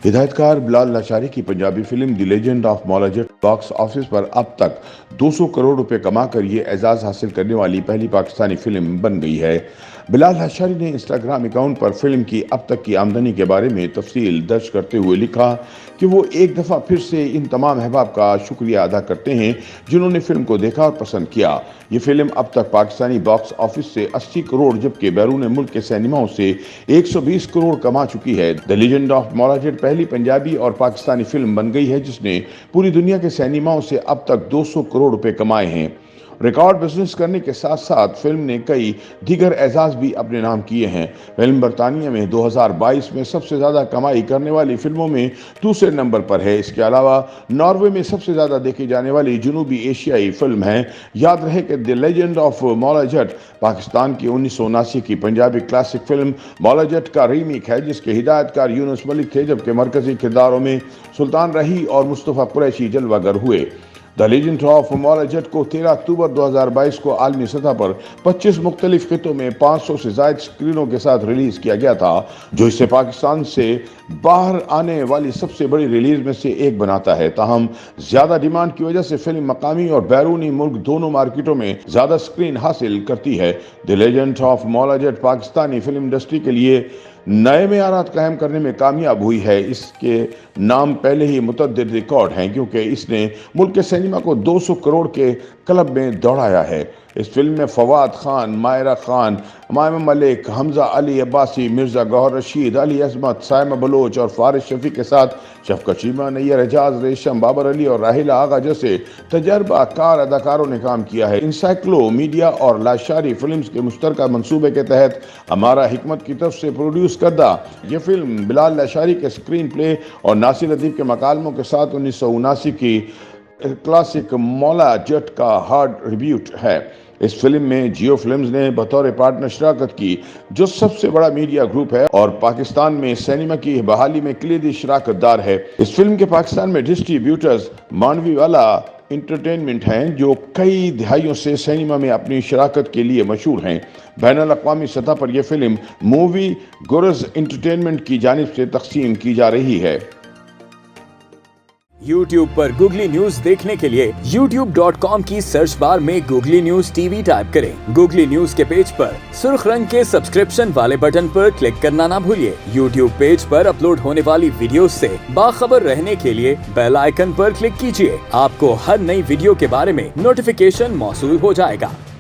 हिदायतकार बिलाल लाशारी की Punjabi film the legend of Maula Jatt box office पर अब तक 200 करोड़ रुपए कमाकर ये एजाज हासिल करने वाली पहली पाकिस्तानी फिल्म बन गई है। बिलाल लाशारी ने इंस्टाग्राम अकाउंट पर फिल्म की अब तक की आमदनी के बारे में तफसील दर्ज करते हुए लिखा कि वो एक दफ़ा फिर से इन तमाम अहबाब का शुक्रिया अदा करते हैं जिन्होंने फिल्म को देखा और पसंद किया। ये फिल्म अब तक पाकिस्तानी बॉक्स ऑफिस से 80 करोड़ जबकि बैरून मुल्क के सिनेमाओं से 120 करोड़ कमा चुकी है। The legend of Maula Jatt पहली पंजाबी और पाकिस्तानी फिल्म बन गई है जिसने पूरी दुनिया के सिनेमाओं से अब तक 200 करोड़ रुपए कमाए हैं। रिकॉर्ड बिजनेस करने के साथ साथ फिल्म ने कई दीगर एजाज भी अपने नाम किए हैं। फिल्म बरतानिया में 2022 में सबसे ज़्यादा कमाई करने वाली फिल्मों में दूसरे नंबर पर है। इसके अलावा नॉर्वे में सबसे ज़्यादा देखी जाने वाली जनूबी एशियाई फिल्म है। याद रहे कि the legend of Maula Jatt Pakistan की 1979 की पंजाबी क्लासिक फिल्म मौला जट का रीमेक है जिसके हिदायतकार यूनुस मलिक थे जबकि मरकजी किरदारों में सुल्तान रही और मुस्तफ़ा कुरैशी जलवागर हुए। The legend of Maula Jatt को 13 अक्टूबर 2022 को आलमी सतह पर 25 मुख्तलिफ खितों में 500 से ज़ायद स्क्रीनों के साथ रिलीज किया गया था जो इसे पाकिस्तान से बाहर आने वाली सबसे बड़ी रिलीज में से एक बनाता है। ताहम ज्यादा डिमांड की वजह से फिल्म मकामी और बैरूनी मुल्क दोनों मार्केटों में ज्यादा स्क्रीन हासिल करती है। The legend of Maula Jatt Pakistani film industry के लिए नए मेयारात कायम करने में कामयाब हुई है। इसके नाम पहले ही मुतअद्दिद रिकॉर्ड हैं क्योंकि इसने मुल्क के सिनेमा को 200 करोड़ के क्लब में दौड़ाया है। इस फिल्म में फवाद खान, मायरा खान, मायमा मलिक, हमजा अली अब्बासी, मिर्जा गौहर रशीद, अली अजमत, साइमा बलोच और फारिस शफी के साथ शफकत चीमा, नैयर एजाज, रेशम, बाबर अली और राहिला आगा जैसे तजर्बाकार अदाकारों ने काम किया है। इंसाइक्लो मीडिया और लाशारी फिल्म्स के मुश्तरका मंसूबे के तहत हमारा हिकमत की तरफ से प्रोड्यूस करदा ये फिल्म बिलाल लाशारी के स्क्रीन प्ले और नासिर अदीब के मकालमों के साथ 1979 की क्लासिक मौला जट का हार्ड रिब्यूट है। इस फिल्म में जियो फिल्म्स ने बतौर पार्टनर शिराकत की जो सबसे बड़ा मीडिया ग्रुप है और पाकिस्तान में सिनेमा की बहाली में कलीदी शिराकतदार है। इस फिल्म के पाकिस्तान में डिस्ट्रीब्यूटर्स मानवी वाला इंटरटेनमेंट हैं जो कई दिहाइयों से सिनेमा में अपनी शराकत के लिए मशहूर हैं। बैनुल अक़वामी सतह पर यह फिल्म मूवी गुरज इंटरटेनमेंट की जानिब से तक़सीम की जा रही है। YouTube पर गूगली न्यूज देखने के लिए youtube.com की सर्च बार में गूगली न्यूज टीवी टाइप करें। गूगली न्यूज के पेज पर सुर्ख रंग के सब्सक्रिप्शन वाले बटन पर क्लिक करना ना भूलिए। YouTube पेज पर अपलोड होने वाली वीडियोस से बाखबर रहने के लिए बेल आइकन पर क्लिक कीजिए। आपको हर नई वीडियो के बारे में नोटिफिकेशन मौसूल हो जाएगा।